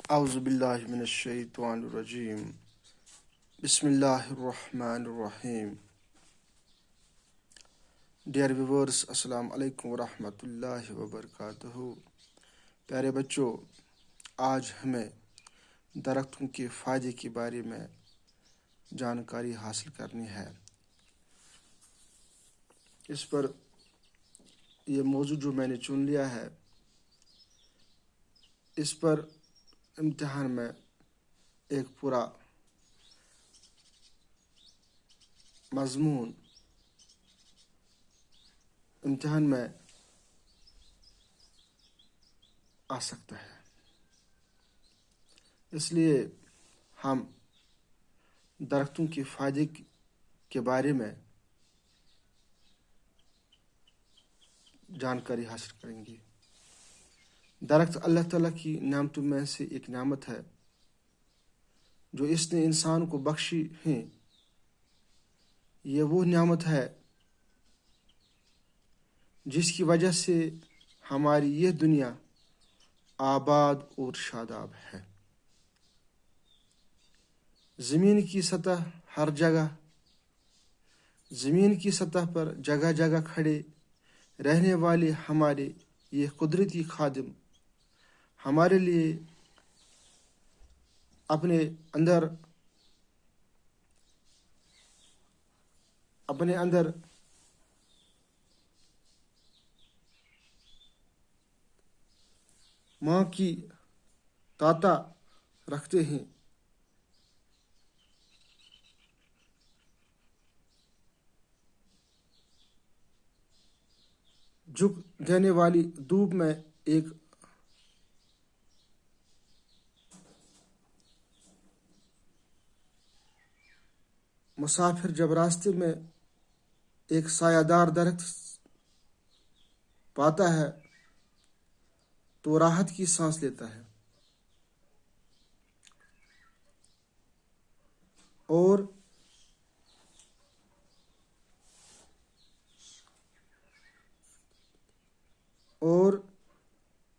اعوذ باللہ من الشیطان الرجیم بسم اللہ الرحمن الرحیم. ڈیئر ویورز، السلام علیکم ورحمۃ اللہ وبرکاتہ. پیارے بچوں، آج ہمیں درختوں کے فائدے کے بارے میں جانکاری حاصل کرنی ہے. اس پر یہ موضوع جو میں نے چن لیا ہے، اس پر امتحان میں ایک پورا مضمون امتحان میں آ سکتا ہے. اس لیے ہم درختوں کے فائدے کے بارے میں جانکاری حاصل کریں گے. درخت اللہ تعالیٰ کی نعمتوں میں سے ایک نعمت ہے جو اس نے انسان کو بخشی ہیں. یہ وہ نعمت ہے جس کی وجہ سے ہماری یہ دنیا آباد اور شاداب ہے. زمین کی سطح پر جگہ جگہ کھڑے رہنے والے ہمارے یہ قدرتی خادم ہمارے لیے اپنے اندر ماں کی طاقت رکھتے ہیں. جھک دینے والی دھوپ میں ایک مسافر جب راستے میں ایک سایہ دار درخت پاتا ہے تو راحت کی سانس لیتا ہے اور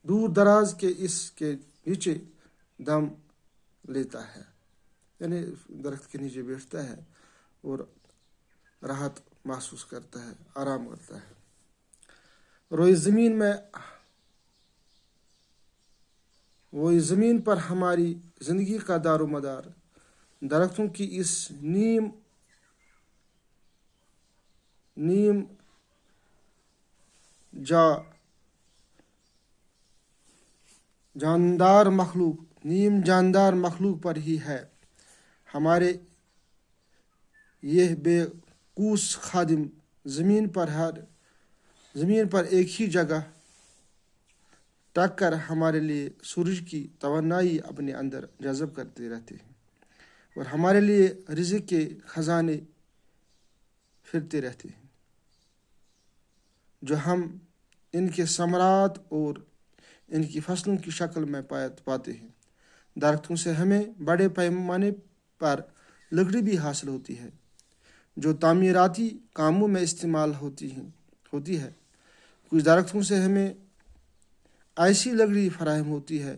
دور دراز کے اس کے نیچے دم لیتا ہے، یعنی درخت کے نیچے بیٹھتا ہے اور راحت محسوس کرتا ہے، آرام کرتا ہے. روئے زمین پر ہماری زندگی کا دار و مدار درختوں کی اس نیم جاندار مخلوق پر ہی ہے. ہمارے یہ بے قوس خادم زمین پر ایک ہی جگہ ٹک کر ہمارے لیے سورج کی توانائی اپنے اندر جذب کرتے رہتے ہیں اور ہمارے لیے رزق کے خزانے پھرتے رہتے ہیں جو ہم ان کے ثمرات اور ان کی فصلوں کی شکل میں پاتے ہیں. درختوں سے ہمیں بڑے پیمانے پر لکڑی بھی حاصل ہوتی ہے جو تعمیراتی کاموں میں استعمال ہوتی ہے. کچھ درختوں سے ہمیں ایسی لکڑی فراہم ہوتی ہے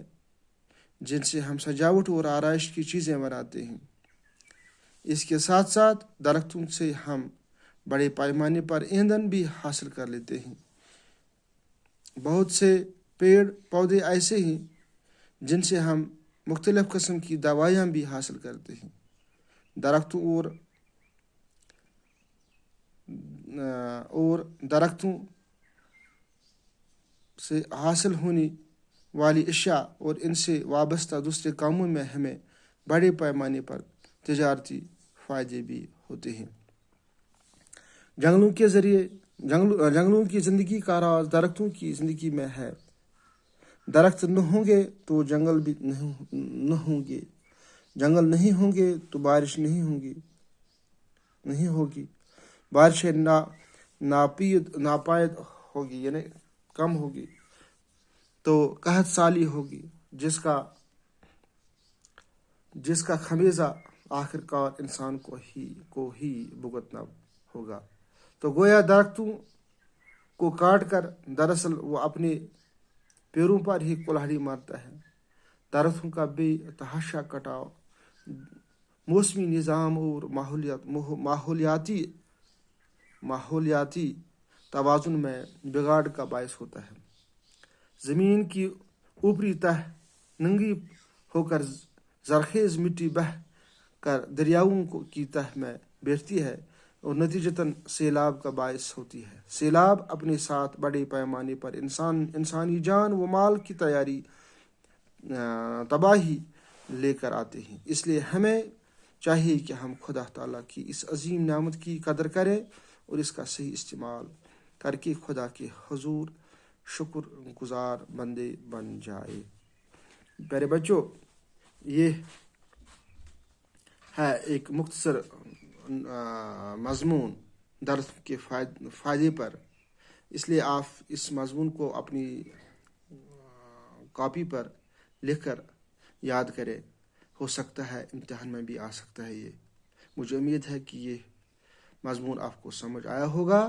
جن سے ہم سجاوٹ اور آرائش کی چیزیں بناتے ہیں. اس کے ساتھ ساتھ درختوں سے ہم بڑے پیمانے پر ایندھن بھی حاصل کر لیتے ہیں. بہت سے پیڑ پودے ایسے ہیں جن سے ہم مختلف قسم کی دوائیاں بھی حاصل کرتے ہیں. درختوں سے حاصل ہونے والی اشیاء اور ان سے وابستہ دوسرے کاموں میں ہمیں بڑے پیمانے پر تجارتی فائدے بھی ہوتے ہیں. جنگلوں کی زندگی کا راز درختوں کی زندگی میں ہے. درخت نہ ہوں گے تو جنگل بھی نہ ہوں گے. جنگل نہیں ہوں گے تو بارش نہیں ہوگی. بارشیں ناپید ہوگی، یعنی کم ہوگی، تو قحط سالی ہوگی جس کا خمیازہ آخر کار انسان کو ہی بھگتنا ہوگا. تو گویا درختوں کو کاٹ کر دراصل وہ اپنے پیروں پر ہی کلہاڑی مارتا ہے. درختوں کا بے تحاشا کٹاؤ موسمی نظام اور ماحولیاتی توازن میں بگاڑ کا باعث ہوتا ہے۔ زمین کی اوپری تہ ننگی ہو کر زرخیز مٹی بہہ کر دریاؤں کی تہ میں بیٹھتی ہے اور نتیجتاً سیلاب کا باعث ہوتی ہے۔ سیلاب اپنے ساتھ بڑے پیمانے پر انسانی جان و مال کی تباہی لے کر آتے ہیں۔ اس لیے ہمیں چاہیے کہ ہم خدا تعالیٰ کی اس عظیم نعمت کی قدر کریں اور اس کا صحیح استعمال کر کے خدا کے حضور شکر گزار بندے بن جائے۔ پیارے بچوں، یہ ہے ایک مختصر مضمون درس کے فائدے پر، اس لیے آپ اس مضمون کو اپنی کاپی پر لکھ کر یاد کریں، ہو سکتا ہے امتحان میں بھی آ سکتا ہے۔ یہ مجھے امید ہے کہ یہ مضمون آپ کو سمجھ آیا ہوگا۔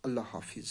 اللہ حافظ۔